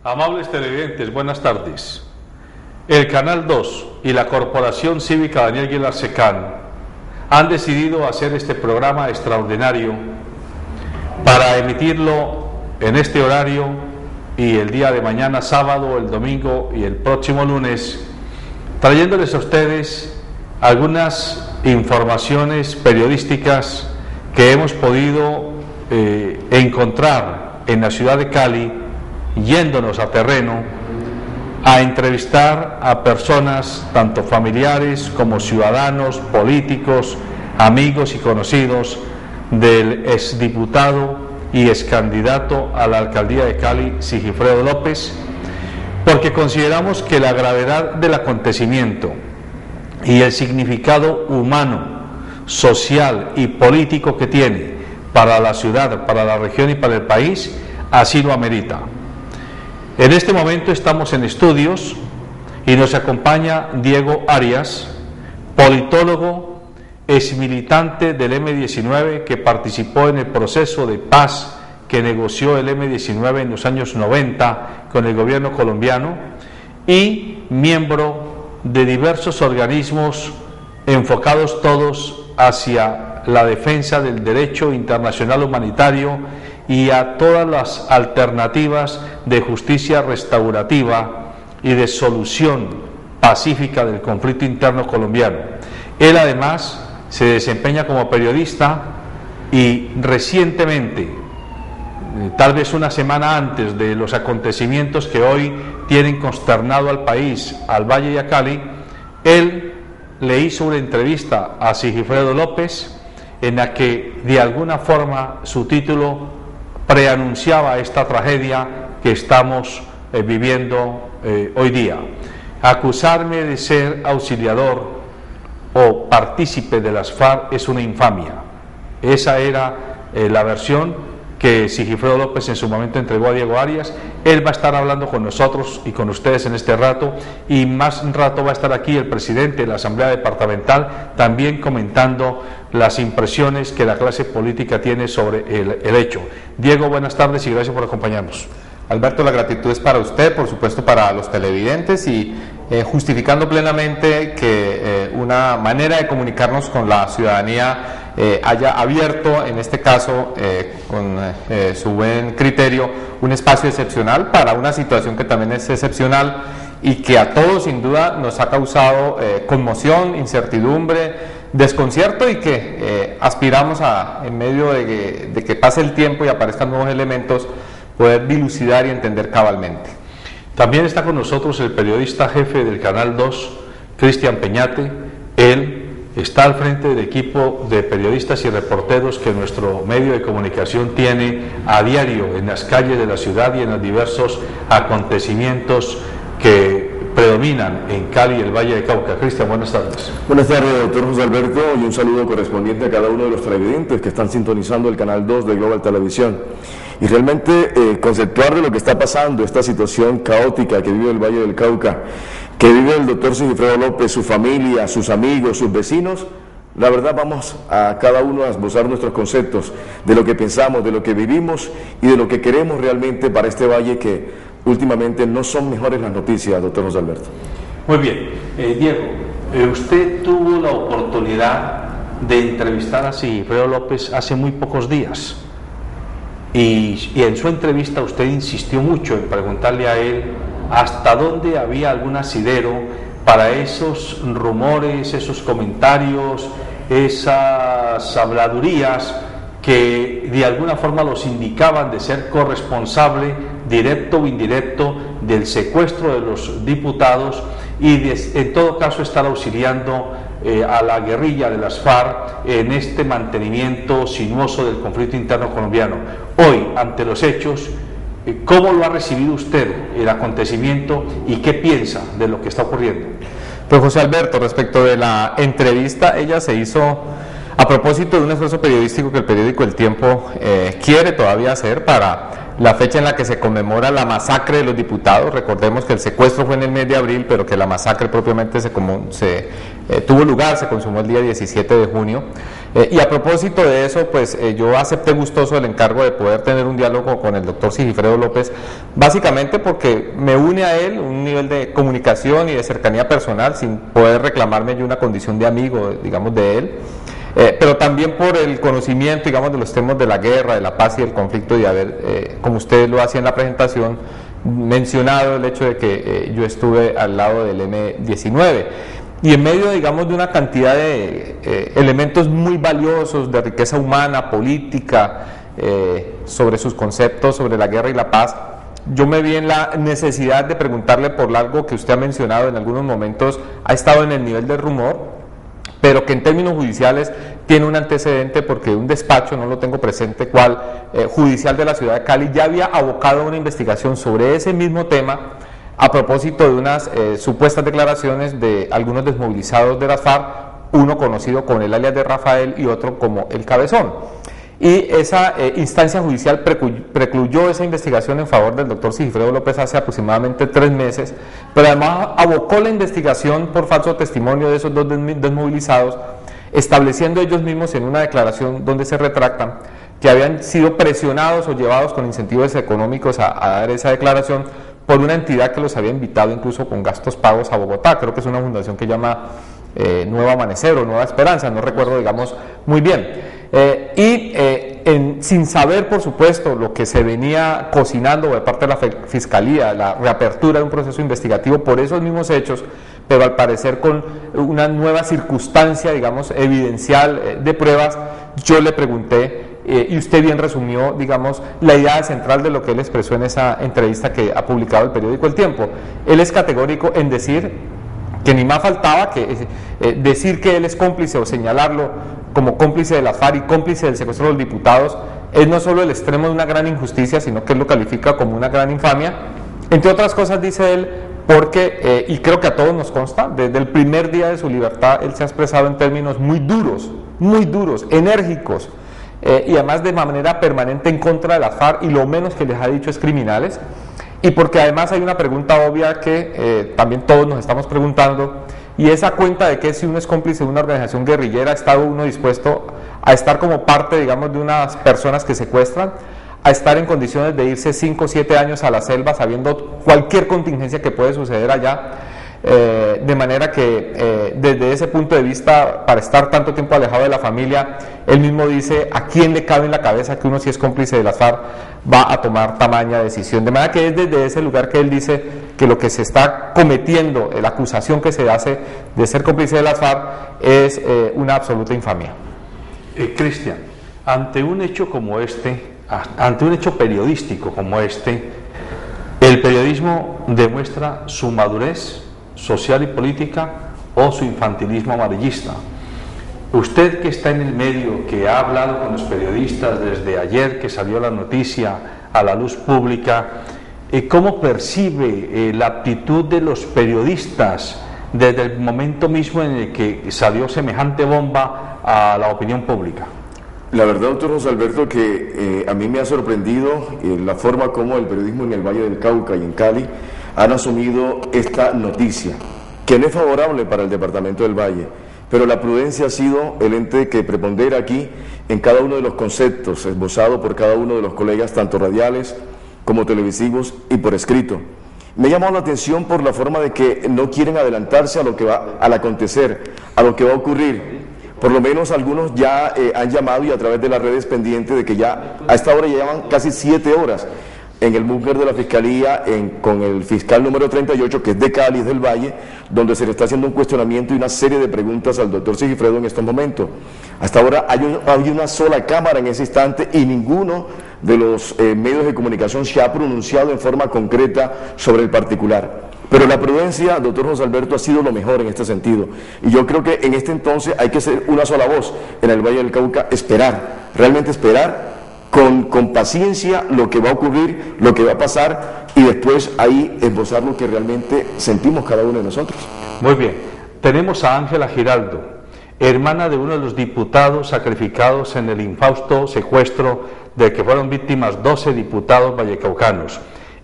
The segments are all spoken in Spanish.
Amables televidentes, buenas tardes. El Canal 2 y la Corporación Cívica Daniel Aguilar Secán han decidido hacer este programa extraordinario para emitirlo en este horario y el día de mañana, sábado, el domingo y el próximo lunes, trayéndoles a ustedes algunas informaciones periodísticas que hemos podido encontrar en la ciudad de Cali, yéndonos a terreno a entrevistar a personas, tanto familiares como ciudadanos, políticos, amigos y conocidos del exdiputado y excandidato a la alcaldía de Cali, Sigifredo López, porque consideramos que la gravedad del acontecimiento y el significado humano, social y político que tiene para la ciudad, para la región y para el país, así lo amerita. En este momento estamos en estudios y nos acompaña Diego Arias, politólogo, exmilitante del M-19 que participó en el proceso de paz que negoció el M-19 en los años 90 con el gobierno colombiano y miembro de diversos organismos enfocados todos hacia la defensa del derecho internacional humanitario y a todas las alternativas de justicia restaurativa y de solución pacífica del conflicto interno colombiano. Él además se desempeña como periodista y recientemente, tal vez una semana antes de los acontecimientos que hoy tienen consternado al país, al Valle y a Cali, él le hizo una entrevista a Sigifredo López en la que de alguna forma su título preanunciaba esta tragedia que estamos viviendo hoy día. Acusarme de ser auxiliador o partícipe de las FARC es una infamia. Esa era la versión que Sigifredo López en su momento entregó a Diego Arias. Él va a estar hablando con nosotros y con ustedes en este rato, y más un rato va a estar aquí el presidente de la Asamblea Departamental también comentando las impresiones que la clase política tiene sobre el hecho. Diego, buenas tardes y gracias por acompañarnos. Alberto, la gratitud es para usted, por supuesto para los televidentes, y justificando plenamente que una manera de comunicarnos con la ciudadanía haya abierto, en este caso, con su buen criterio, un espacio excepcional para una situación que también es excepcional y que a todos sin duda nos ha causado conmoción, incertidumbre, desconcierto, y que aspiramos a, en medio de que pase el tiempo y aparezcan nuevos elementos, poder dilucidar y entender cabalmente. También está con nosotros el periodista jefe del Canal 2, Cristian Peñate. Él está al frente del equipo de periodistas y reporteros que nuestro medio de comunicación tiene a diario en las calles de la ciudad y en los diversos acontecimientos que predominan en Cali y el Valle de Cauca. Cristian, buenas tardes. Buenas tardes, doctor José Alberto, y un saludo correspondiente a cada uno de los televidentes que están sintonizando el Canal 2 de Global Televisión. Y realmente conceptuar de lo que está pasando, esta situación caótica que vive el Valle del Cauca, que vive el doctor Sigifredo López, su familia, sus amigos, sus vecinos, la verdad vamos a cada uno a esbozar nuestros conceptos de lo que pensamos, de lo que vivimos y de lo que queremos realmente para este valle, que últimamente no son mejores las noticias, doctor José Alberto. Muy bien. Diego, usted tuvo la oportunidad de entrevistar a Sigifredo López hace muy pocos días y en su entrevista usted insistió mucho en preguntarle a él hasta dónde había algún asidero para esos rumores, esos comentarios, esas habladurías que de alguna forma los indicaban de ser corresponsable directo o indirecto del secuestro de los diputados y en todo caso estar auxiliando a la guerrilla de las FARC en este mantenimiento sinuoso del conflicto interno colombiano. Hoy, ante los hechos, ¿cómo lo ha recibido usted el acontecimiento y qué piensa de lo que está ocurriendo? Pues José Alberto, respecto de la entrevista, ella se hizo a propósito de un esfuerzo periodístico que el periódico El Tiempo quiere todavía hacer para la fecha en la que se conmemora la masacre de los diputados. Recordemos que el secuestro fue en el mes de abril, pero que la masacre propiamente tuvo lugar, se consumó el día 17 de junio. Y a propósito de eso, pues yo acepté gustoso el encargo de poder tener un diálogo con el doctor Sigifredo López, básicamente porque me une a él un nivel de comunicación y de cercanía personal, sin poder reclamarme yo una condición de amigo, digamos, de él. Pero también por el conocimiento, digamos, de los temas de la guerra, de la paz y del conflicto, y haber, como usted lo hacía en la presentación, mencionado el hecho de que yo estuve al lado del M-19. Y en medio, digamos, de una cantidad de elementos muy valiosos de riqueza humana, política, sobre sus conceptos, sobre la guerra y la paz, yo me vi en la necesidad de preguntarle por algo que usted ha mencionado en algunos momentos, ha estado en el nivel del rumor, pero que en términos judiciales tiene un antecedente, porque un despacho, no lo tengo presente cuál, judicial de la ciudad de Cali, ya había abocado una investigación sobre ese mismo tema a propósito de unas supuestas declaraciones de algunos desmovilizados de las FARC, uno conocido con el alias de Rafael y otro como el Cabezón. Y esa instancia judicial precluyó esa investigación en favor del doctor Sigifredo López hace aproximadamente 3 meses, pero además abocó la investigación por falso testimonio de esos dos desmovilizados, estableciendo ellos mismos en una declaración donde se retractan que habían sido presionados o llevados con incentivos económicos a dar esa declaración por una entidad que los había invitado incluso con gastos pagos a Bogotá. Creo que es una fundación que llama Nuevo Amanecer o Nueva Esperanza, no recuerdo, digamos, muy bien. Sin saber, por supuesto, lo que se venía cocinando de parte de la Fiscalía, la reapertura de un proceso investigativo por esos mismos hechos, pero al parecer con una nueva circunstancia, digamos, evidencial de pruebas, yo le pregunté, y usted bien resumió, digamos, la idea central de lo que él expresó en esa entrevista que ha publicado el periódico El Tiempo. Él es categórico en decir que ni más faltaba que decir que él es cómplice o señalarlo como cómplice de la FARC y cómplice del secuestro de los diputados es no solo el extremo de una gran injusticia, sino que él lo califica como una gran infamia. Entre otras cosas, dice él, porque, y creo que a todos nos consta, desde el primer día de su libertad él se ha expresado en términos muy duros, enérgicos, y además de manera permanente en contra de la FARC, y lo menos que les ha dicho es criminales. Y porque además hay una pregunta obvia que también todos nos estamos preguntando, y esa cuenta de que si uno es cómplice de una organización guerrillera, ¿ha estado uno dispuesto a estar como parte, digamos, de unas personas que secuestran, a estar en condiciones de irse 5 o 7 años a la selva sabiendo cualquier contingencia que puede suceder allá? De manera que desde ese punto de vista, para estar tanto tiempo alejado de la familia, él mismo dice, ¿a quién le cabe en la cabeza que uno, si es cómplice de las FARC, va a tomar tamaña decisión? De manera que es desde ese lugar que él dice que lo que se está cometiendo, la acusación que se hace de ser cómplice de las FARC, es una absoluta infamia. Cristian, ante un hecho como este, ante un hecho periodístico como este, el periodismo demuestra su madurez social y política o su infantilismo amarillista. Usted, que está en el medio, que ha hablado con los periodistas desde ayer que salió la noticia a la luz pública, ¿cómo percibe la actitud de los periodistas desde el momento mismo en el que salió semejante bomba a la opinión pública? La verdad, doctor José Alberto, que a mí me ha sorprendido la forma como el periodismo en el Valle del Cauca y en Cali han asumido esta noticia, que no es favorable para el departamento del Valle, pero la prudencia ha sido el ente que prepondera aquí en cada uno de los conceptos esbozados por cada uno de los colegas, tanto radiales como televisivos y por escrito. Me ha llamado la atención por la forma de que no quieren adelantarse a lo que va al acontecer, a lo que va a ocurrir. Por lo menos algunos ya han llamado, y a través de las redes pendientes, de que ya a esta hora ya llevan casi 7 horas en el búnker de la Fiscalía, con el fiscal número 38, que es de Cali, es del Valle, donde se le está haciendo un cuestionamiento y una serie de preguntas al doctor Sigifredo en estos momentos. Hasta ahora hay una sola cámara en ese instante y ninguno de los medios de comunicación se ha pronunciado en forma concreta sobre el particular. Pero la prudencia, doctor José Alberto, ha sido lo mejor en este sentido. Y yo creo que en este entonces hay que ser una sola voz en el Valle del Cauca, esperar, realmente esperar con paciencia lo que va a ocurrir, lo que va a pasar, y después ahí esbozar lo que realmente sentimos cada uno de nosotros. Muy bien, tenemos a Ángela Giraldo. hermana de uno de los diputados sacrificados en el infausto secuestro del que fueron víctimas 12 diputados vallecaucanos.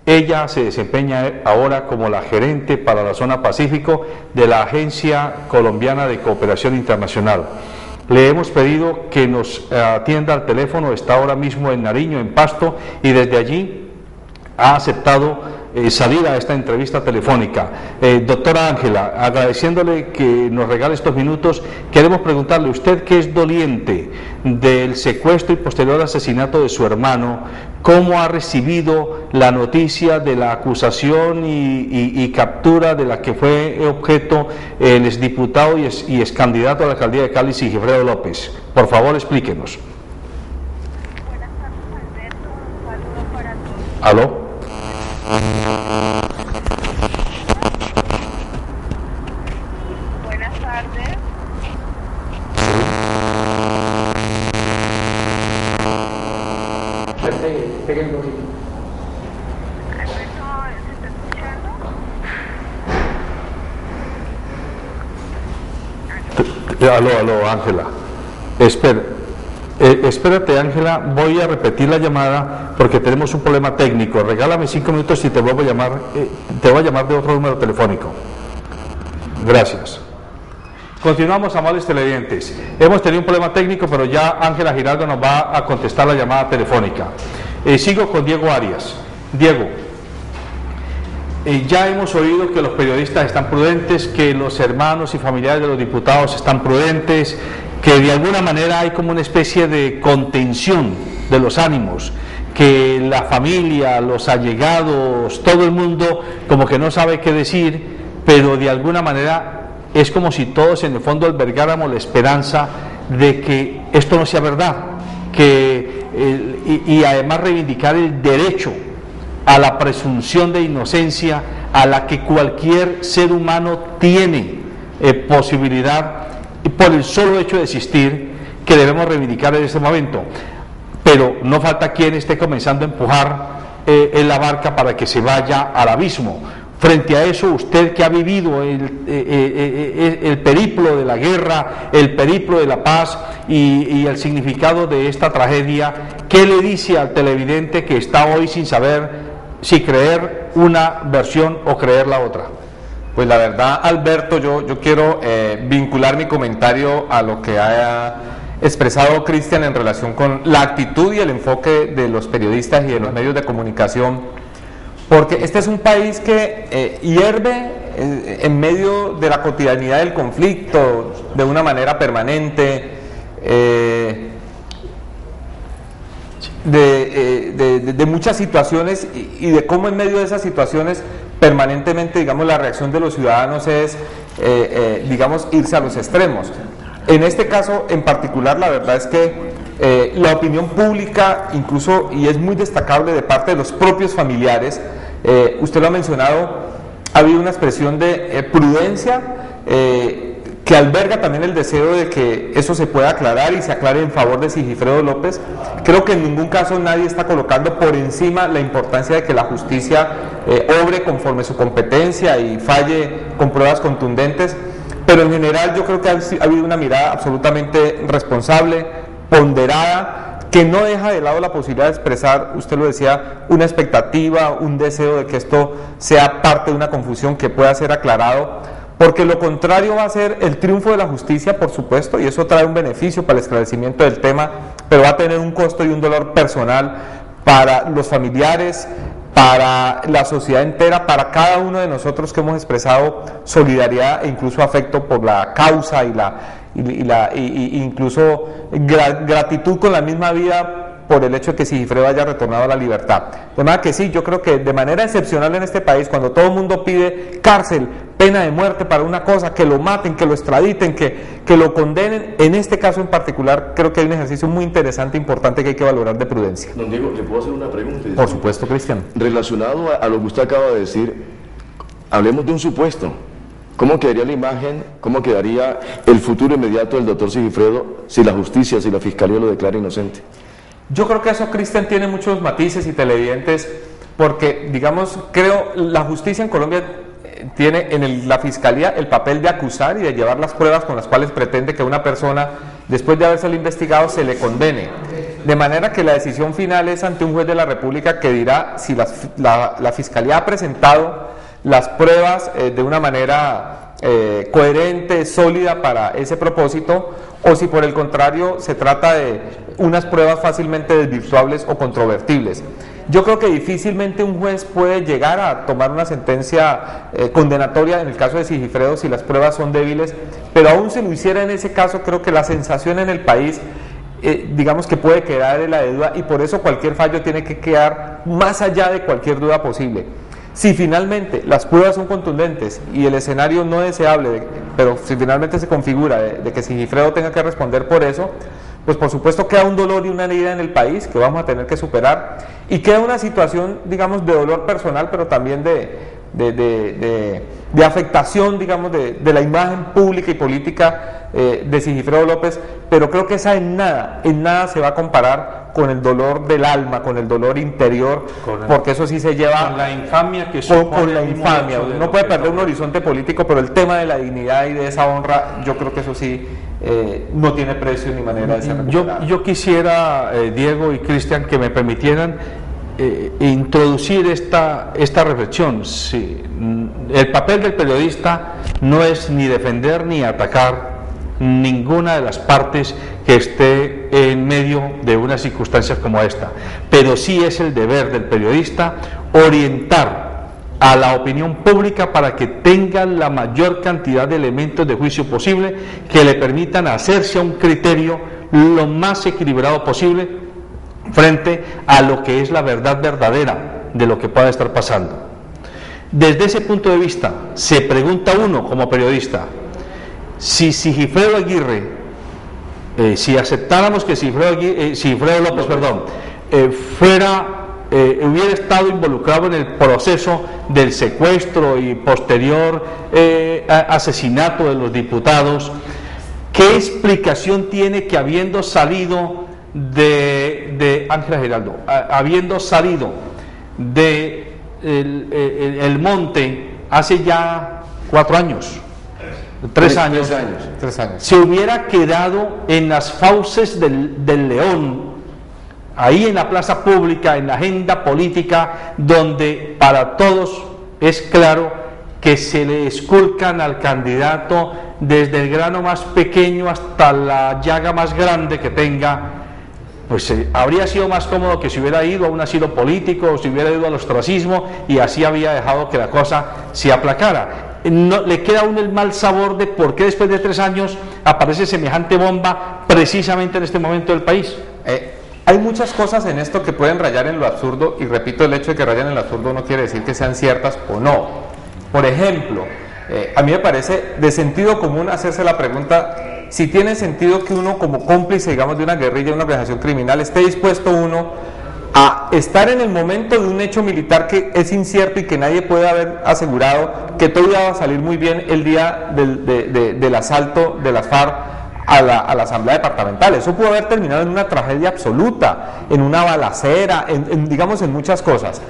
Ella se desempeña ahora como la gerente para la zona Pacífico de la Agencia Colombiana de Cooperación Internacional. Le hemos pedido que nos atienda al teléfono, está ahora mismo en Nariño, en Pasto, y desde allí ha aceptado salir a esta entrevista telefónica. Doctora Ángela, agradeciéndole que nos regale estos minutos, queremos preguntarle, usted que es doliente del secuestro y posterior asesinato de su hermano, ¿cómo ha recibido la noticia de la acusación y captura de la que fue objeto el exdiputado y excandidato a la alcaldía de Cali, Sigifredo López? Por favor, explíquenos. Buenas tardes, Alberto. Un saludo para todos. ¿Aló? Buenas tardes. Alberto, ¿se está escuchando? Aló, Ángela. Espérate, Ángela, voy a repetir la llamada porque tenemos un problema técnico. Regálame 5 minutos y te vuelvo a llamar, te voy a llamar de otro número telefónico. Gracias. Continuamos, amables televidentes. Hemos tenido un problema técnico, pero ya Ángela Giraldo nos va a contestar la llamada telefónica. Sigo con Diego Arias. Diego, ya hemos oído que los periodistas están prudentes, que los hermanos y familiares de los diputados están prudentes, que de alguna manera hay como una especie de contención de los ánimos, que la familia, los allegados, todo el mundo como que no sabe qué decir, pero de alguna manera es como si todos en el fondo albergáramos la esperanza de que esto no sea verdad, y además reivindicar el derecho a la presunción de inocencia a la que cualquier ser humano tiene posibilidad, y por el solo hecho de existir, que debemos reivindicar en este momento. Pero no falta quien esté comenzando a empujar en la barca para que se vaya al abismo. Frente a eso, usted que ha vivido el periplo de la guerra, el periplo de la paz y el significado de esta tragedia, ¿qué le dice al televidente que está hoy sin saber si creer una versión o creer la otra? Pues la verdad, Alberto, yo quiero vincular mi comentario a lo que ha expresado Cristian en relación con la actitud y el enfoque de los periodistas y de los medios de comunicación, porque este es un país que hierve en medio de la cotidianidad del conflicto de una manera permanente, de muchas situaciones y de cómo en medio de esas situaciones permanentemente, digamos, la reacción de los ciudadanos es, digamos, irse a los extremos. En este caso en particular, la verdad es que la opinión pública, incluso, y es muy destacable de parte de los propios familiares, usted lo ha mencionado, ha habido una expresión de prudencia que alberga también el deseo de que eso se pueda aclarar y se aclare en favor de Sigifredo López. Creo que en ningún caso nadie está colocando por encima la importancia de que la justicia obre conforme su competencia y falle con pruebas contundentes, pero en general yo creo que ha habido una mirada absolutamente responsable, ponderada, que no deja de lado la posibilidad de expresar, usted lo decía, una expectativa, un deseo de que esto sea parte de una confusión que pueda ser aclarado, porque lo contrario va a ser el triunfo de la justicia, por supuesto, y eso trae un beneficio para el esclarecimiento del tema, pero va a tener un costo y un dolor personal para los familiares, para la sociedad entera, para cada uno de nosotros que hemos expresado solidaridad e incluso afecto por la causa y incluso gratitud con la misma vida por el hecho de que Sigifredo haya retornado a la libertad. De manera que sí, yo creo que de manera excepcional en este país, cuando todo el mundo pide cárcel, pena de muerte para una cosa, que lo maten, que lo extraditen, que lo condenen, en este caso en particular creo que hay un ejercicio muy interesante, importante, que hay que valorar de prudencia. Don Diego, ¿le puedo hacer una pregunta? Por supuesto, Cristian. Relacionado a lo que usted acaba de decir, hablemos de un supuesto. ¿Cómo quedaría la imagen, cómo quedaría el futuro inmediato del doctor Sigifredo si la justicia, si la fiscalía lo declara inocente? Yo creo que eso, Cristian, tiene muchos matices y televidentes, porque, digamos, creo, la justicia en Colombia tiene en la Fiscalía el papel de acusar y de llevar las pruebas con las cuales pretende que una persona, después de habérselo investigado, se le condene. De manera que la decisión final es ante un juez de la República que dirá si la Fiscalía ha presentado las pruebas de una manera coherente, sólida para ese propósito, o si por el contrario se trata de unas pruebas fácilmente desvirtuables o controvertibles. Yo creo que difícilmente un juez puede llegar a tomar una sentencia condenatoria en el caso de Sigifredo si las pruebas son débiles, pero aún si lo hiciera en ese caso, creo que la sensación en el país, digamos que puede quedar en la de duda, y por eso cualquier fallo tiene que quedar más allá de cualquier duda posible. Si finalmente las pruebas son contundentes y el escenario no deseable, pero si finalmente se configura de que Sigifredo tenga que responder por eso, pues por supuesto queda un dolor y una herida en el país que vamos a tener que superar, y queda una situación, digamos, de dolor personal, pero también de afectación, digamos, de la imagen pública y política de Sigifredo López, pero creo que esa en nada se va a comparar con el dolor del alma, con el dolor interior, porque eso sí se lleva con la infamia que supone, con la infamia. No puede perder un horizonte político, pero el tema de la dignidad y de esa honra, yo creo que eso sí no tiene precio ni manera de ser recuperado. Yo quisiera, Diego y Cristian, que me permitieran introducir esta reflexión. Sí, el papel del periodista no es ni defender ni atacar ninguna de las partes que esté en medio de unas circunstancias como esta, pero sí es el deber del periodista orientar a la opinión pública para que tengan la mayor cantidad de elementos de juicio posible que le permitan hacerse a un criterio lo más equilibrado posible frente a lo que es la verdad verdadera de lo que pueda estar pasando. Desde ese punto de vista, se pregunta uno como periodista, si Sigifredo Aguirre, si aceptáramos que Sigifredo López, hubiera estado involucrado en el proceso del secuestro y posterior asesinato de los diputados, ¿qué explicación tiene que habiendo salido de Ángela Giraldo, habiendo salido de el monte hace ya 4 años, 3 años, se hubiera quedado en las fauces del León, ahí en la plaza pública, en la agenda política, donde para todos es claro que se le esculcan al candidato desde el grano más pequeño hasta la llaga más grande que tenga? Pues habría sido más cómodo que se hubiera ido a un asilo político, o se hubiera ido al ostracismo, y así había dejado que la cosa se aplacara. No, le queda a uno el mal sabor de por qué después de 3 años aparece semejante bomba precisamente en este momento del país. Hay muchas cosas en esto que pueden rayar en lo absurdo, y repito, el hecho de que rayan en lo absurdo no quiere decir que sean ciertas o no. Por ejemplo, a mí me parece de sentido común hacerse la pregunta si tiene sentido que uno, como cómplice, digamos, de una guerrilla, de una organización criminal, esté dispuesto uno a estar en el momento de un hecho militar que es incierto y que nadie puede haber asegurado que todo iba a salir muy bien el día del asalto de las FARC a la Asamblea Departamental. Eso pudo haber terminado en una tragedia absoluta, en una balacera, digamos, en muchas cosas.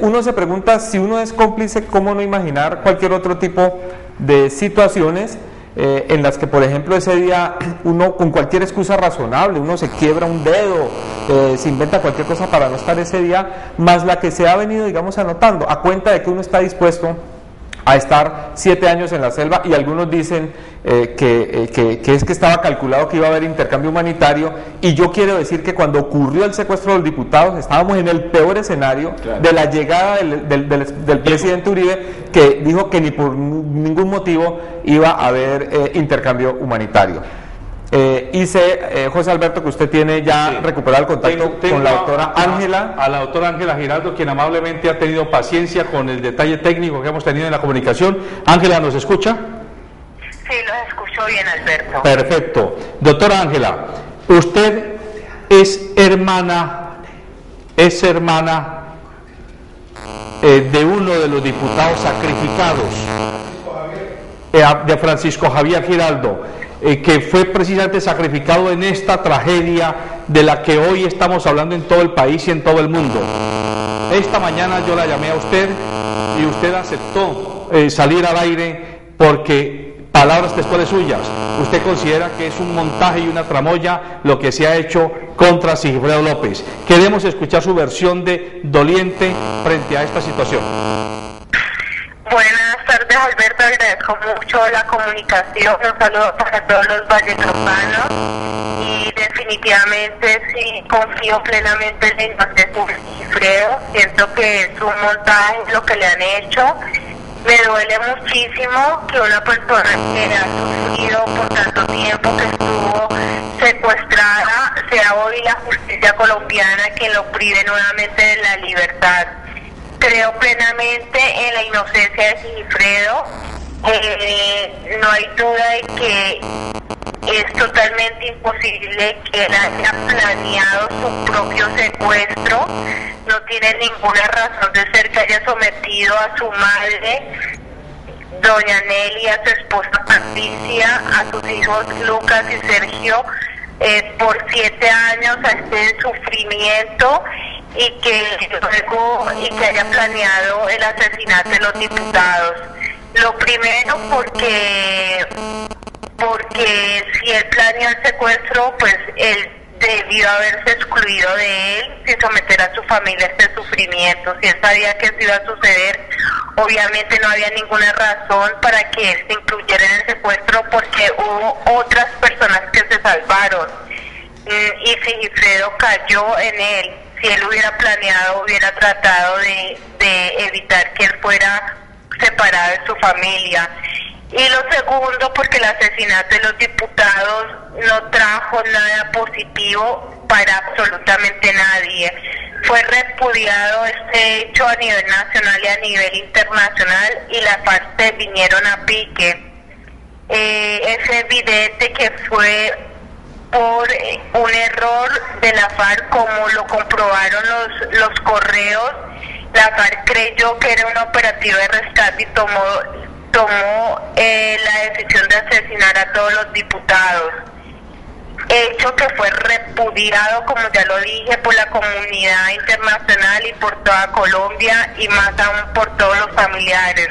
Uno se pregunta, si uno es cómplice, ¿cómo no imaginar cualquier otro tipo de situaciones en las que, por ejemplo, ese día uno, con cualquier excusa razonable, uno se quiebra un dedo, se inventa cualquier cosa para no estar ese día, más la que se ha venido, digamos, anotando, a cuenta de que uno está dispuesto a estar 7 años en la selva, y algunos dicen que es que estaba calculado que iba a haber intercambio humanitario, y yo quiero decir que cuando ocurrió el secuestro de los diputados estábamos en el peor escenario, claro, de la llegada del presidente Uribe, que dijo que ni por ningún motivo iba a haber intercambio humanitario. Y sé, José Alberto, que usted tiene ya recuperado el contacto con la doctora Ángela. A la doctora Ángela Giraldo, quien amablemente ha tenido paciencia con el detalle técnico que hemos tenido en la comunicación. Ángela, ¿nos escucha? Sí, los escucho bien, Alberto. Perfecto. Doctora Ángela, usted es hermana de uno de los diputados sacrificados, de Francisco Javier Giraldo, que fue precisamente sacrificado en esta tragedia de la que hoy estamos hablando en todo el país y en todo el mundo. Esta mañana yo la llamé a usted y usted aceptó quiso salir al aire porque palabras después de suyas, usted considera que es un montaje y una tramoya lo que se ha hecho contra Sigifredo López. Queremos escuchar su versión de doliente frente a esta situación. Buenas tardes, Alberto, agradezco mucho la comunicación, un saludo para todos los vallecaucanos y definitivamente sí confío plenamente en la inocencia de Sigifredo, siento que es un montaje lo que le han hecho. Me duele muchísimo que una persona que ha sufrido por tanto tiempo, que estuvo secuestrada, sea hoy la justicia colombiana quien lo prive nuevamente de la libertad. Creo plenamente en la inocencia de Sigifredo. No hay duda de que es totalmente imposible que él haya planeado su propio secuestro. No tiene ninguna razón de ser que haya sometido a su madre, doña Nelly, a su esposa Patricia, a sus hijos Lucas y Sergio, por 7 años a este sufrimiento, y que luego haya planeado el asesinato de los diputados. Lo primero porque si él planeó el secuestro, pues él debió haberse excluido de él sin someter a su familia a este sufrimiento. Si él sabía que eso iba a suceder, obviamente no había ninguna razón para que él se incluyera en el secuestro, porque hubo otras personas que se salvaron y Sigifredo cayó en él. Si él hubiera planeado, hubiera tratado de evitar que él fuera separado de su familia. Y lo segundo, porque el asesinato de los diputados no trajo nada positivo para absolutamente nadie. Fue repudiado este hecho a nivel nacional y a nivel internacional, y las partes vinieron a pique. Es evidente que fue por un error de la FARC, como lo comprobaron los correos. La FARC creyó que era un operativo de rescate y tomó la decisión de asesinar a todos los diputados, hecho que fue repudiado, como ya lo dije, por la comunidad internacional y por toda Colombia, y más aún por todos los familiares.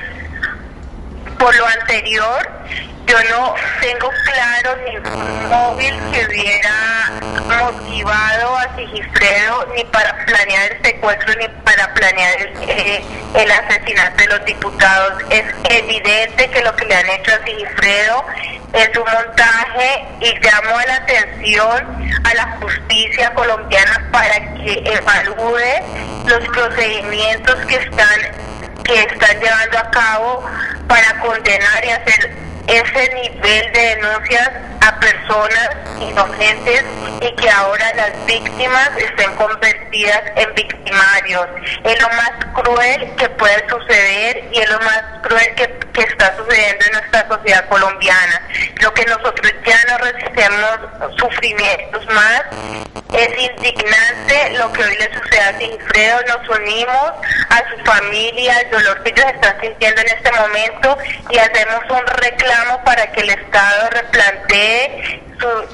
Por lo anterior, yo no tengo claro ningún móvil que hubiera motivado a Sigifredo ni para planear el secuestro ni para planear el asesinato de los diputados. Es evidente que lo que le han hecho a Sigifredo es un montaje, y llamo la atención a la justicia colombiana para que evalúe los procedimientos que están llevando a cabo para condenar y hacer ese nivel de denuncias a personas inocentes, y que ahora las víctimas estén convertidas en victimarios. Es lo más cruel que puede suceder, y es lo más cruel que está sucediendo en nuestra sociedad colombiana. Lo que nosotros ya no resistimos sufrimientos más. Es indignante lo que hoy le sucede a Sigifredo. Nos unimos a su familia, el dolor que ellos están sintiendo en este momento, y hacemos un reclamo para que el Estado replantee sus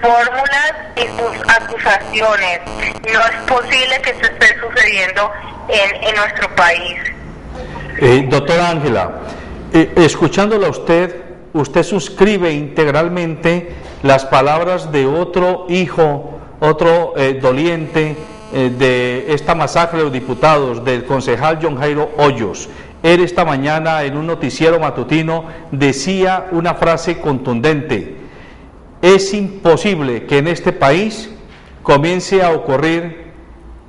fórmulas y sus acusaciones. No es posible que esto esté sucediendo en nuestro país. Doctora Ángela, escuchándola usted suscribe integralmente las palabras de otro hijo, otro doliente de esta masacre de los diputados, del concejal John Jairo Hoyos. Él esta mañana en un noticiero matutino decía una frase contundente: es imposible que en este país comience a ocurrir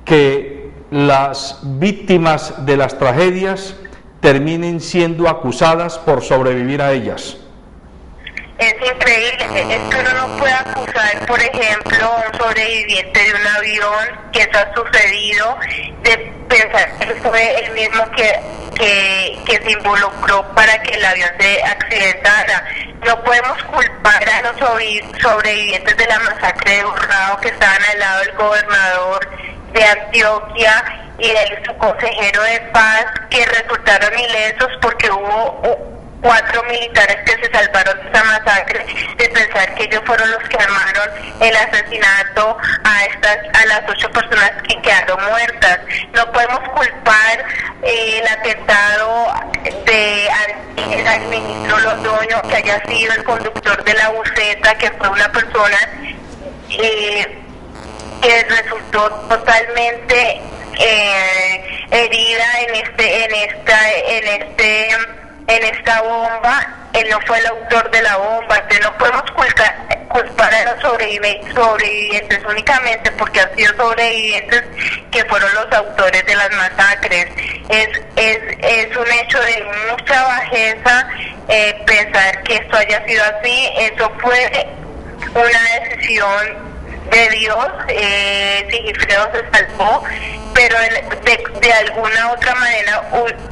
que las víctimas de las tragedias terminen siendo acusadas por sobrevivir a ellas. Es increíble, es que uno no puede acusar, por ejemplo, a un sobreviviente de un avión, que eso ha sucedido, de pensar que fue el mismo que se involucró para que el avión se accidentara. No podemos culpar a los sobrevivientes de la masacre de Urrao, que estaban al lado del gobernador de Antioquia y de su consejero de paz, que resultaron ilesos porque hubo 4 militares que se salvaron de esa masacre, de pensar que ellos fueron los que armaron el asesinato a las 8 personas que quedaron muertas. No podemos culpar el atentado al ministro Londoño, que haya sido el conductor de la buseta, que fue una persona que resultó totalmente herida en esta bomba. Él no fue el autor de la bomba, entonces no podemos culpar a los sobrevivientes únicamente porque han sido sobrevivientes que fueron los autores de las masacres. Es un hecho de mucha bajeza pensar que esto haya sido así. Eso fue una decisión de Dios. Sigifredo se salvó, pero de alguna otra manera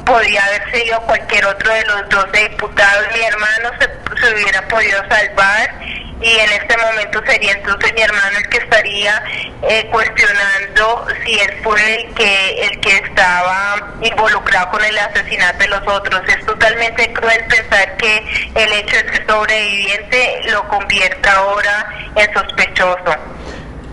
podría haber sido cualquier otro de los 12 diputados. Mi hermano se hubiera podido salvar, y en este momento sería entonces mi hermano el que estaría cuestionando si él fue el que estaba involucrado con el asesinato de los otros. Es totalmente cruel pensar que el hecho de ser sobreviviente lo convierta ahora en sospechoso.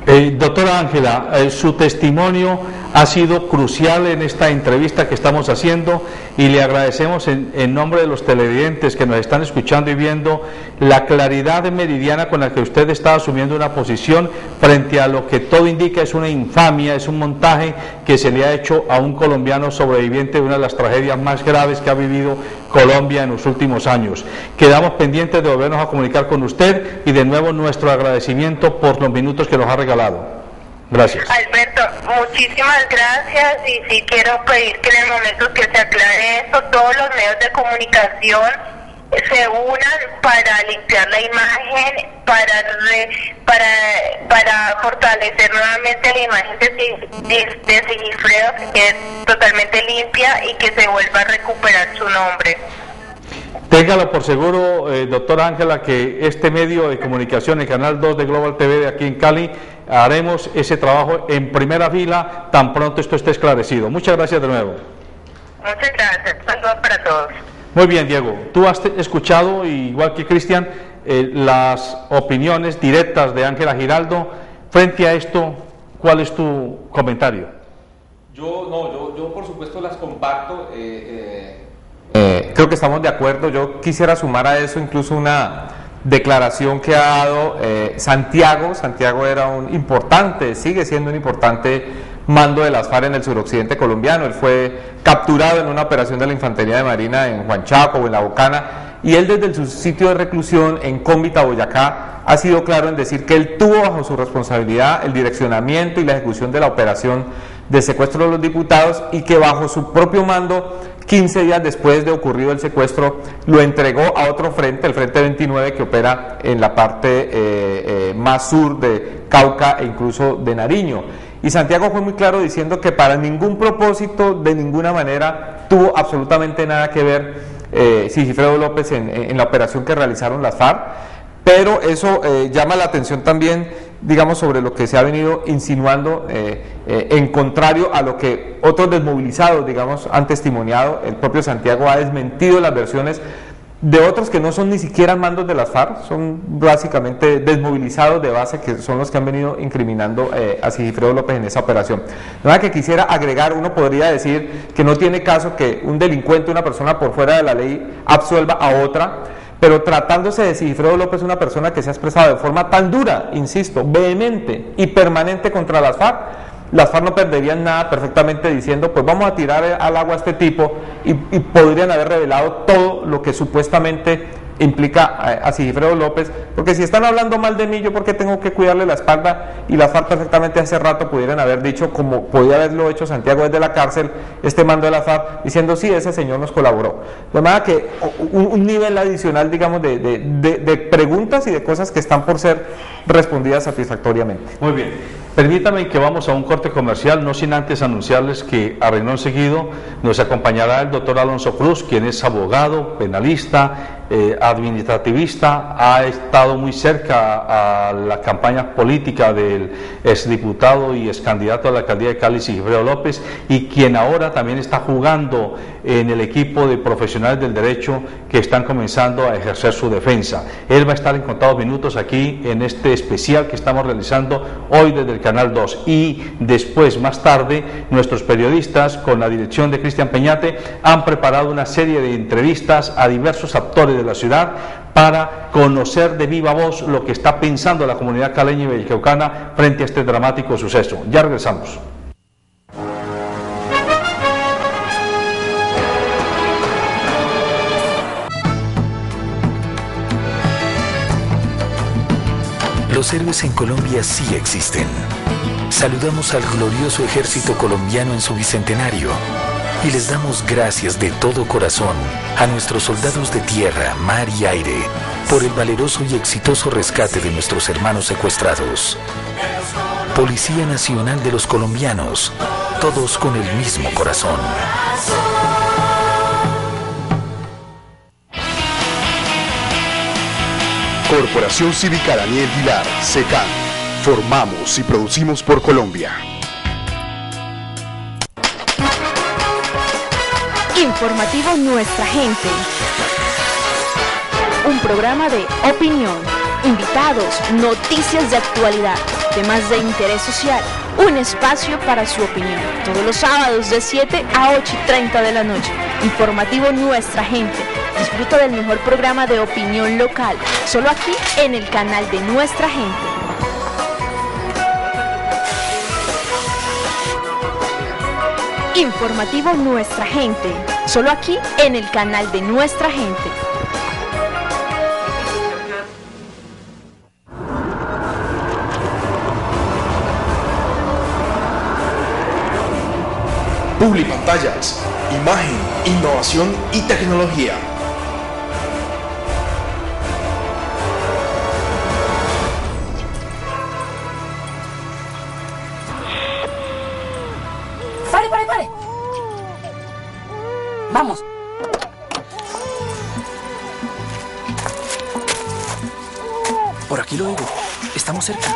Doctora Ángela, su testimonio ha sido crucial en esta entrevista que estamos haciendo, y le agradecemos en nombre de los televidentes que nos están escuchando y viendo la claridad meridiana con la que usted está asumiendo una posición frente a lo que todo indica es una infamia, es un montaje que se le ha hecho a un colombiano sobreviviente de una de las tragedias más graves que ha vivido Colombia en los últimos años. Quedamos pendientes de volvernos a comunicar con usted, y de nuevo nuestro agradecimiento por los minutos que nos ha regalado. Gracias. Alberto, muchísimas gracias, y sí quiero pedir que en el momento que se aclare esto, todos los medios de comunicación se unan para limpiar la imagen, para fortalecer nuevamente la imagen de Sigifredo, que quede totalmente limpia y que se vuelva a recuperar su nombre. Téngalo por seguro, doctora Ángela, que este medio de comunicación, el Canal 2 de Global TV de aquí en Cali, haremos ese trabajo en primera fila tan pronto esto esté esclarecido. Muchas gracias de nuevo. Muchas gracias. Saludos para todos. Muy bien, Diego. Tú has escuchado, igual que Cristian, las opiniones directas de Ángela Giraldo. Frente a esto, ¿cuál es tu comentario? Yo por supuesto las comparto. Creo que estamos de acuerdo. Yo quisiera sumar a eso incluso una declaración que ha dado Santiago. Santiago era sigue siendo un importante mando de las FARC en el suroccidente colombiano. Él fue capturado en una operación de la Infantería de Marina en Huanchaco o en La Bocana, y él desde su sitio de reclusión en Cómbita, Boyacá, ha sido claro en decir que él tuvo bajo su responsabilidad el direccionamiento y la ejecución de la operación de secuestro de los diputados, y que bajo su propio mando, 15 días después de ocurrido el secuestro, lo entregó a otro frente, el Frente 29, que opera en la parte más sur de Cauca e incluso de Nariño. Y Santiago fue muy claro diciendo que para ningún propósito, de ninguna manera, tuvo absolutamente nada que ver Sigifredo López en la operación que realizaron las FARC, pero eso llama la atención también, digamos, sobre lo que se ha venido insinuando en contrario a lo que otros desmovilizados, digamos, han testimoniado. El propio Santiago ha desmentido las versiones de otros que no son ni siquiera mandos de las FARC, son básicamente desmovilizados de base, que son los que han venido incriminando a Sigifredo López en esa operación. Nada que quisiera agregar, uno podría decir que no tiene caso que un delincuente, una persona por fuera de la ley, absuelva a otra, pero tratándose de Sigifredo López, una persona que se ha expresado de forma tan dura, insisto, vehemente y permanente contra las FARC no perderían nada perfectamente diciendo, pues vamos a tirar al agua a este tipo, y podrían haber revelado todo lo que supuestamente implica a Sigifredo López, porque si están hablando mal de mí, yo por qué tengo que cuidarle la espalda, y las FARC perfectamente hace rato pudieran haber dicho, como podía haberlo hecho Santiago desde la cárcel, este mando de la FARC, diciendo sí, ese señor nos colaboró. De manera que un nivel adicional, digamos, de preguntas y de cosas que están por ser respondidas satisfactoriamente. Muy bien. Permítame que vamos a un corte comercial, no sin antes anunciarles que a renglón seguido nos acompañará el doctor Alonso Cruz, quien es abogado, penalista, administrativista, ha estado muy cerca a la campaña política del exdiputado y excandidato a la alcaldía de Cali, Sigifredo López, y quien ahora también está jugando en el equipo de profesionales del derecho que están comenzando a ejercer su defensa. Él va a estar en contados minutos aquí en este especial que estamos realizando hoy desde el Canal 2, y después, más tarde, nuestros periodistas con la dirección de Cristian Peñate han preparado una serie de entrevistas a diversos actores de la ciudad para conocer de viva voz lo que está pensando la comunidad caleña y vallecaucana frente a este dramático suceso. Ya regresamos. Los héroes en Colombia sí existen. Saludamos al glorioso ejército colombiano en su bicentenario y les damos gracias de todo corazón a nuestros soldados de tierra, mar y aire por el valeroso y exitoso rescate de nuestros hermanos secuestrados. Policía Nacional de los Colombianos, todos con el mismo corazón. Corporación Cívica Daniel Vilar, SECAN. Formamos y producimos por Colombia. Informativo Nuestra Gente. Un programa de opinión, invitados, noticias de actualidad, temas de interés social, un espacio para su opinión. Todos los sábados de 7 a 8:30 de la noche. Informativo Nuestra Gente. Disfruta del mejor programa de opinión local, solo aquí en el canal de Nuestra Gente. Informativo Nuestra Gente, solo aquí en el canal de Nuestra Gente. Publipantallas, imagen, innovación y tecnología. ¡Pare! ¡Vamos! Por aquí lo oigo. Estamos cerca.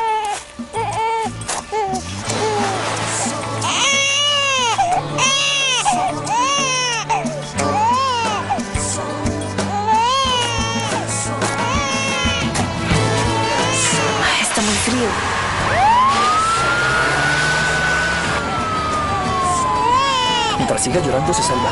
Está muy frío. Mientras siga llorando se salva.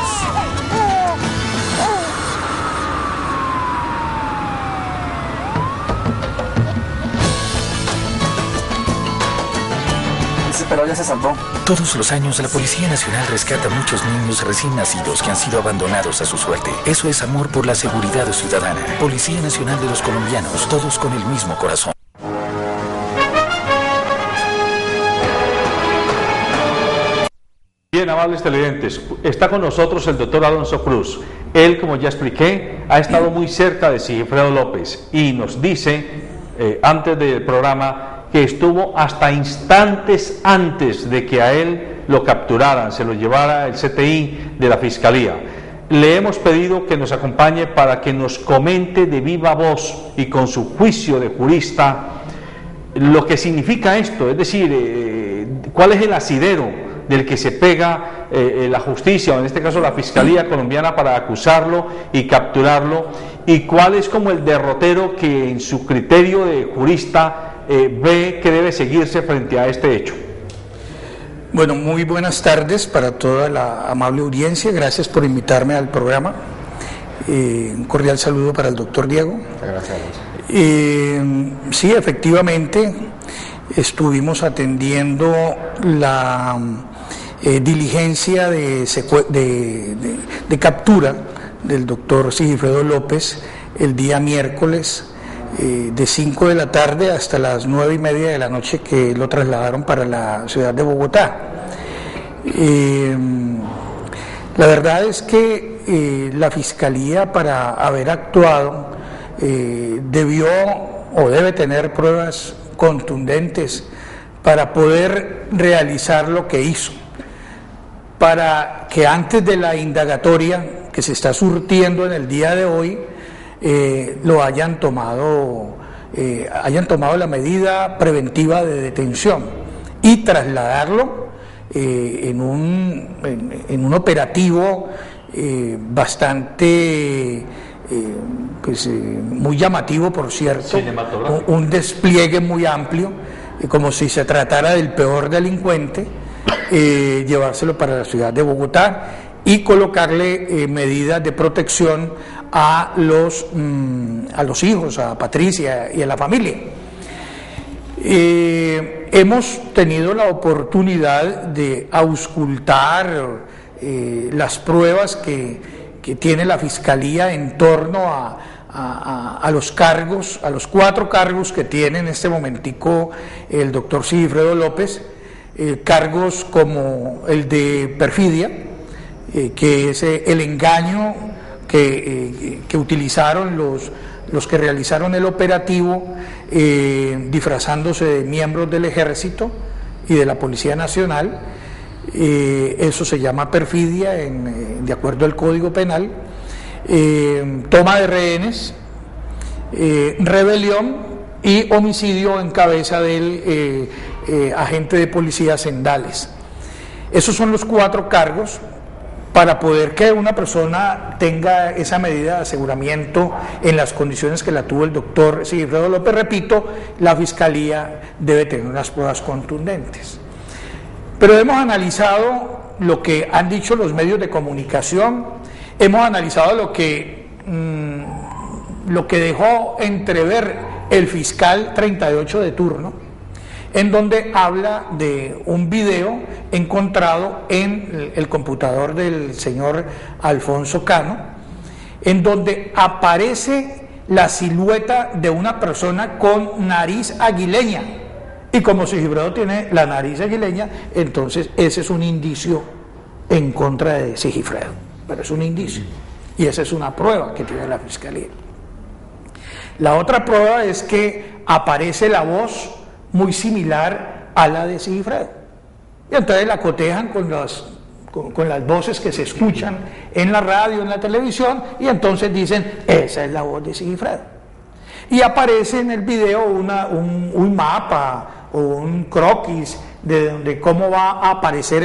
Pero ya se salvó. Todos los años la Policía Nacional rescata a muchos niños recién nacidos que han sido abandonados a su suerte. Eso es amor por la seguridad ciudadana. Policía Nacional de los Colombianos, todos con el mismo corazón. Bien, amables televidentes, está con nosotros el doctor Alonso Cruz. Él, como ya expliqué, ha estado muy cerca de Sigifredo López y nos dice, antes del programa, que estuvo hasta instantes antes de que a él lo capturaran, se lo llevara el CTI de la Fiscalía. Le hemos pedido que nos acompañe para que nos comente de viva voz y con su juicio de jurista lo que significa esto, es decir, cuál es el asidero del que se pega la justicia, o en este caso la Fiscalía colombiana, para acusarlo y capturarlo, y cuál es como el derrotero que en su criterio de jurista ve que debe seguirse frente a este hecho. Bueno, muy buenas tardes para toda la amable audiencia, gracias por invitarme al programa. Un cordial saludo para el doctor Diego. Gracias. Sí, efectivamente, estuvimos atendiendo la diligencia de captura del doctor Sigifredo López el día miércoles, de 5 de la tarde hasta las 9:30 de la noche, que lo trasladaron para la ciudad de Bogotá. La verdad es que la Fiscalía, para haber actuado, debió o debe tener pruebas contundentes para poder realizar lo que hizo, para que antes de la indagatoria que se está surtiendo en el día de hoy, lo hayan tomado la medida preventiva de detención y trasladarlo en un operativo bastante muy llamativo, por cierto, un despliegue muy amplio, como si se tratara del peor delincuente, llevárselo para la ciudad de Bogotá y colocarle medidas de protección a los hijos, a Patricia y a la familia. Hemos tenido la oportunidad de auscultar las pruebas que tiene la Fiscalía en torno a los cargos, a los 4 cargos que tiene en este momentico el doctor Sigifredo López, cargos como el de perfidia, que es el engaño que utilizaron los que realizaron el operativo, disfrazándose de miembros del Ejército y de la Policía Nacional. Eso se llama perfidia de acuerdo al Código Penal, toma de rehenes, rebelión y homicidio en cabeza del agente de policía Sendales. Esos son los 4 cargos para poder que una persona tenga esa medida de aseguramiento en las condiciones que la tuvo el doctor Sigifredo López. Repito, la Fiscalía debe tener unas pruebas contundentes. Pero hemos analizado lo que han dicho los medios de comunicación, hemos analizado lo que dejó entrever el fiscal 38 de turno, en donde habla de un video encontrado en el computador del señor Alfonso Cano, en donde aparece la silueta de una persona con nariz aguileña. Y como Sigifredo tiene la nariz aguileña, entonces ese es un indicio en contra de Sigifredo. Pero es un indicio. Y esa es una prueba que tiene la Fiscalía. La otra prueba es que aparece la voz muy similar a la de Sigifredo. Y entonces la cotejan con las voces que se escuchan en la radio, en la televisión, y entonces dicen, esa es la voz de Sigifredo. Y aparece en el video un mapa o un croquis de cómo va a aparecer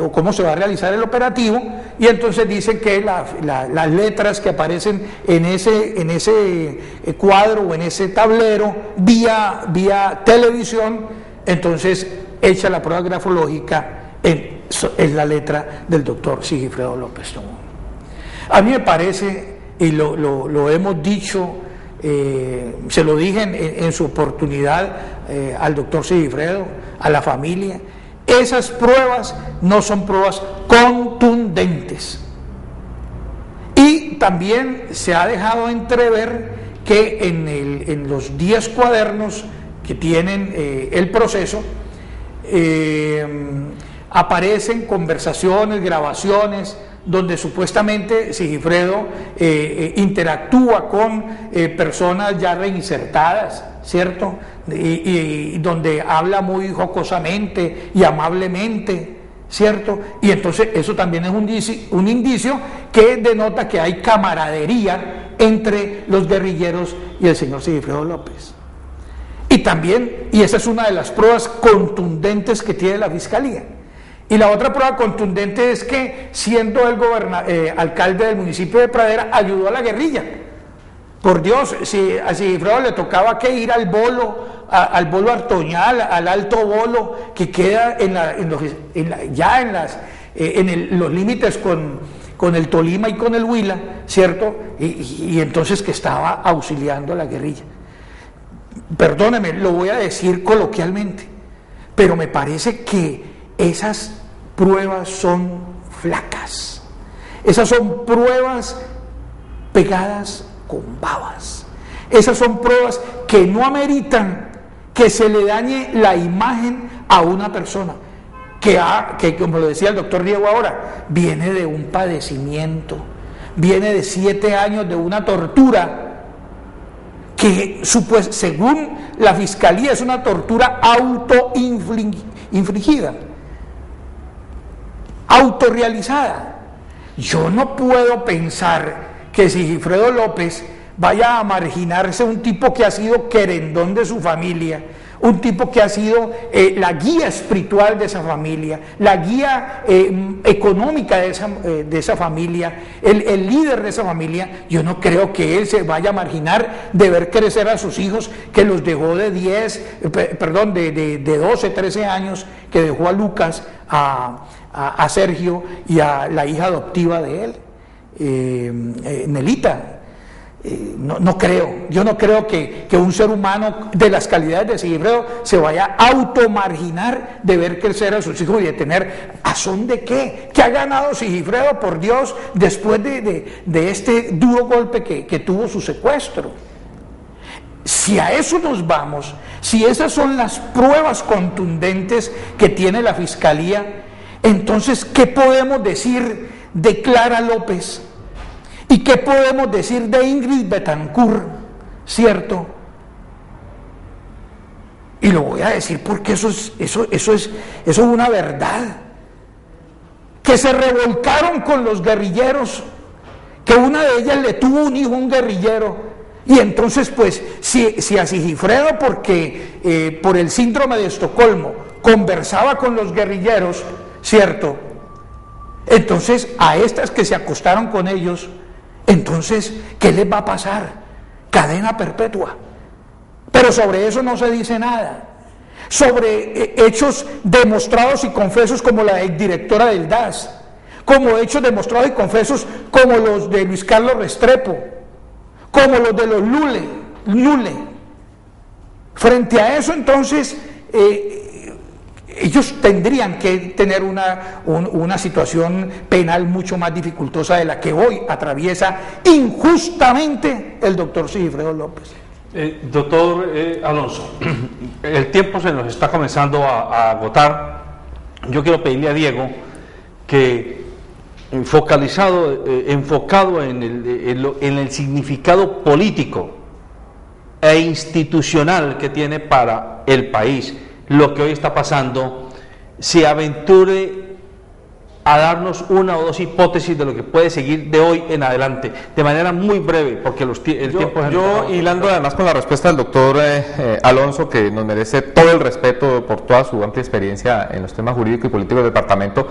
o cómo se va a realizar el operativo, y entonces dicen que las letras que aparecen en ese cuadro o en ese tablero vía televisión, entonces echa la prueba grafológica es la letra del doctor Sigifredo López Tobón. A mí me parece, y lo hemos dicho, se lo dije en su oportunidad al doctor Sigifredo, a la familia, esas pruebas no son pruebas contundentes. Y también se ha dejado entrever que en los 10 cuadernos que tienen el proceso aparecen conversaciones, grabaciones, donde supuestamente Sigifredo interactúa con personas ya reinsertadas, ¿cierto? Y donde habla muy jocosamente y amablemente, ¿cierto? Y entonces eso también es un indicio que denota que hay camaradería entre los guerrilleros y el señor Sigifredo López. Y también, y esa es una de las pruebas contundentes que tiene la Fiscalía. Y la otra prueba contundente es que, siendo el alcalde del municipio de Pradera, ayudó a la guerrilla. Por Dios, si a Sigifredo le tocaba que ir al bolo Artoñal, al Alto Bolo, que queda en los límites con el Tolima y con el Huila, ¿cierto? Y entonces que estaba auxiliando a la guerrilla. Perdóneme, lo voy a decir coloquialmente, pero me parece que esas pruebas son flacas. Esas son pruebas pegadas con babas. Esas son pruebas que no ameritan que se le dañe la imagen a una persona que como lo decía el doctor Diego ahora, viene de un padecimiento, viene de 7 años de una tortura que según la Fiscalía es una tortura autoinfligida, autorrealizada. Yo no puedo pensar que Sigifredo López vaya a marginarse un tipo que ha sido querendón de su familia, un tipo que ha sido la guía espiritual de esa familia, la guía económica de esa familia, el líder de esa familia. Yo no creo que él se vaya a marginar de ver crecer a sus hijos, que los dejó de 12, 13 años, que dejó a Lucas, a Sergio y a la hija adoptiva de él, Nelita. No creo, yo no creo que un ser humano de las calidades de Sigifredo se vaya a automarginar de ver crecer a sus hijos y de tener, ¿a son de qué? ¿Qué ha ganado Sigifredo, por Dios, después de este duro golpe que tuvo su secuestro? Si a eso nos vamos, si esas son las pruebas contundentes que tiene la Fiscalía, entonces, ¿qué podemos decir de Clara López? ¿Y qué podemos decir de Ingrid Betancourt? ¿Cierto? Y lo voy a decir porque eso es una verdad. Que se revolcaron con los guerrilleros, que una de ellas le tuvo un hijo a un guerrillero. Y entonces, pues, si a Sigifredo, porque por el síndrome de Estocolmo, conversaba con los guerrilleros, ¿cierto? Entonces, a estas que se acostaron con ellos, entonces, ¿qué les va a pasar? Cadena perpetua. Pero sobre eso no se dice nada. Sobre hechos demostrados y confesos como la exdirectora del DAS, como hechos demostrados y confesos como los de Luis Carlos Restrepo, como los de los Lule. Frente a eso, entonces, ellos tendrían que tener una situación penal mucho más dificultosa de la que hoy atraviesa injustamente el doctor Sigifredo López. Doctor Alonso, el tiempo se nos está comenzando a agotar. Yo quiero pedirle a Diego que, enfocado en el significado político e institucional que tiene para el país lo que hoy está pasando, se aventure a darnos una o dos hipótesis de lo que puede seguir de hoy en adelante, de manera muy breve, porque el tiempo es... Yo, hilando además con la respuesta del doctor Alonso, que nos merece todo el respeto por toda su amplia experiencia en los temas jurídicos y políticos del departamento,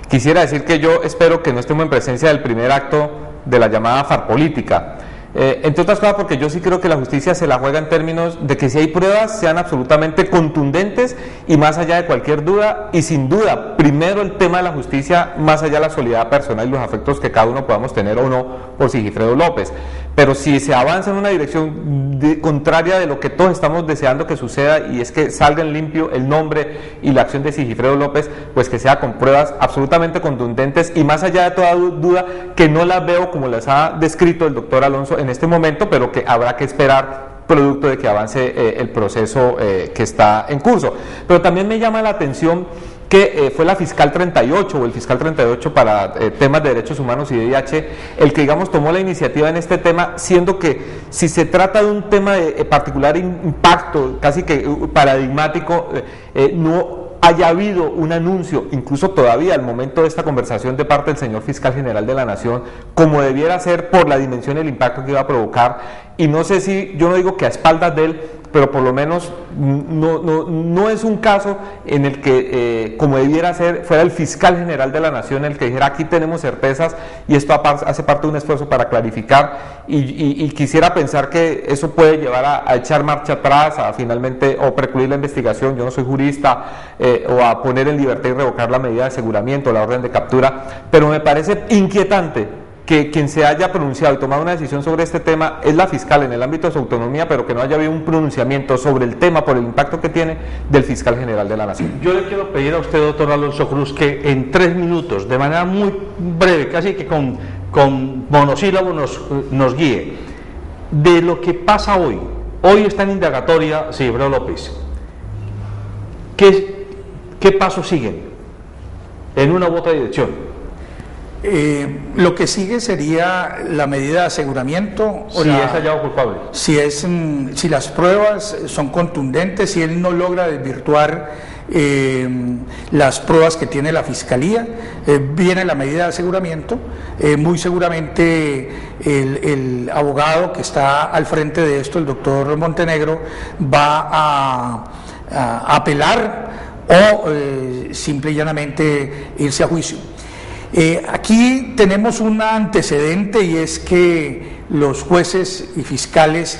quisiera decir que yo espero que no estemos en presencia del primer acto de la llamada farpolítica. Entre otras cosas porque yo sí creo que la justicia se la juega en términos de que si hay pruebas sean absolutamente contundentes y más allá de cualquier duda, y sin duda primero el tema de la justicia más allá de la solidaridad personal y los afectos que cada uno podamos tener o no por Sigifredo López. Pero si se avanza en una dirección contraria de lo que todos estamos deseando que suceda, y es que salga en limpio el nombre y la acción de Sigifredo López, pues que sea con pruebas absolutamente contundentes y más allá de toda duda, que no las veo como las ha descrito el doctor Alonso en este momento, pero que habrá que esperar producto de que avance el proceso que está en curso. Pero también me llama la atención que fue la fiscal 38 o el fiscal 38 para temas de derechos humanos y VIH el que, digamos, tomó la iniciativa en este tema, siendo que si se trata de un tema de particular impacto, casi que paradigmático, no haya habido un anuncio, incluso todavía al momento de esta conversación, de parte del señor fiscal general de la Nación, como debiera ser por la dimensión y el impacto que iba a provocar. Y no sé si, yo no digo que a espaldas de él, pero por lo menos no es un caso en el que, como debiera ser, fuera el fiscal general de la Nación el que dijera: aquí tenemos certezas y esto hace parte de un esfuerzo para clarificar, y quisiera pensar que eso puede llevar a echar marcha atrás, a finalmente o precluir la investigación, yo no soy jurista, o a poner en libertad y revocar la medida de aseguramiento, la orden de captura, pero me parece inquietante que quien se haya pronunciado y tomado una decisión sobre este tema es la fiscal en el ámbito de su autonomía, pero que no haya habido un pronunciamiento sobre el tema por el impacto que tiene del fiscal general de la Nación. Yo le quiero pedir a usted, doctor Alonso Cruz, que en 3 minutos, de manera muy breve, casi que con monosílabos nos guíe de lo que pasa hoy. Hoy está en indagatoria Sigifredo López. ¿Qué pasos siguen en una u otra dirección? Lo que sigue sería la medida de aseguramiento, si es hallado culpable, si las pruebas son contundentes, si él no logra desvirtuar las pruebas que tiene la Fiscalía, viene la medida de aseguramiento, muy seguramente el abogado que está al frente de esto, el doctor Montenegro, va a apelar o simple y llanamente irse a juicio. Aquí tenemos un antecedente, y es que los jueces y fiscales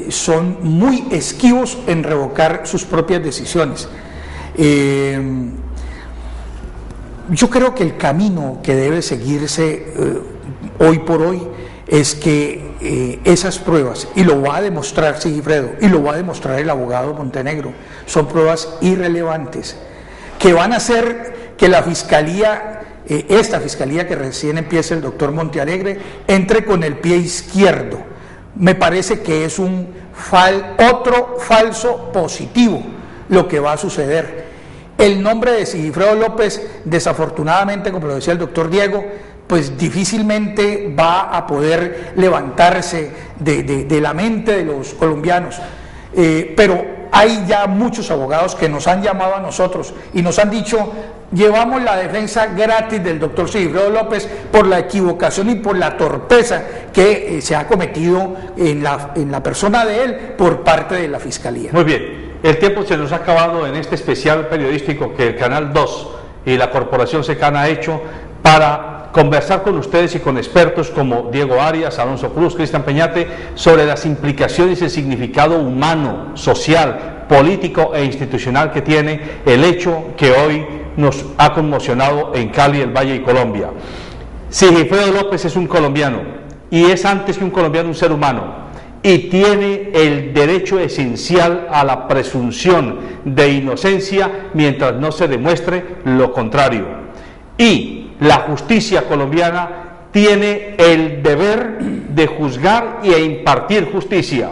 son muy esquivos en revocar sus propias decisiones. Yo creo que el camino que debe seguirse hoy por hoy es que esas pruebas, y lo va a demostrar Sigifredo, y lo va a demostrar el abogado Montenegro, son pruebas irrelevantes, que van a hacer que la Fiscalía, esta Fiscalía que recién empieza el doctor Montealegre, entre con el pie izquierdo. Me parece que es otro falso positivo lo que va a suceder. El nombre de Sigifredo López, desafortunadamente, como lo decía el doctor Diego, pues difícilmente va a poder levantarse de la mente de los colombianos, pero hay ya muchos abogados que nos han llamado a nosotros y nos han dicho: llevamos la defensa gratis del doctor Sigifredo López por la equivocación y por la torpeza que se ha cometido en la persona de él por parte de la Fiscalía. Muy bien, el tiempo se nos ha acabado en este especial periodístico que el Canal 2 y la Corporación SECAN ha hecho para conversar con ustedes y con expertos como Diego Arias, Alonso Cruz, Cristian Peñate, sobre las implicaciones y el significado humano, social, político e institucional que tiene el hecho que hoy nos ha conmocionado en Cali, el Valle y Colombia. Sigifredo López es un colombiano, y es antes que un colombiano un ser humano, y tiene el derecho esencial a la presunción de inocencia mientras no se demuestre lo contrario. Y la justicia colombiana tiene el deber de juzgar y impartir justicia,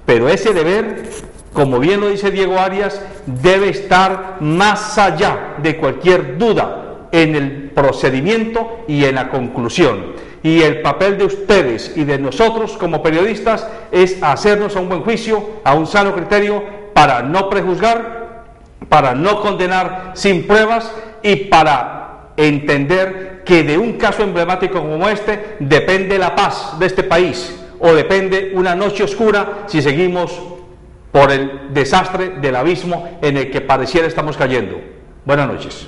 pero ese deber, como bien lo dice Diego Arias, debe estar más allá de cualquier duda en el procedimiento y en la conclusión. Y el papel de ustedes y de nosotros como periodistas es hacernos a un buen juicio, a un sano criterio, para no prejuzgar, para no condenar sin pruebas y para entender que de un caso emblemático como este depende la paz de este país, o depende una noche oscura si seguimos por el desastre del abismo en el que pareciera estamos cayendo. Buenas noches.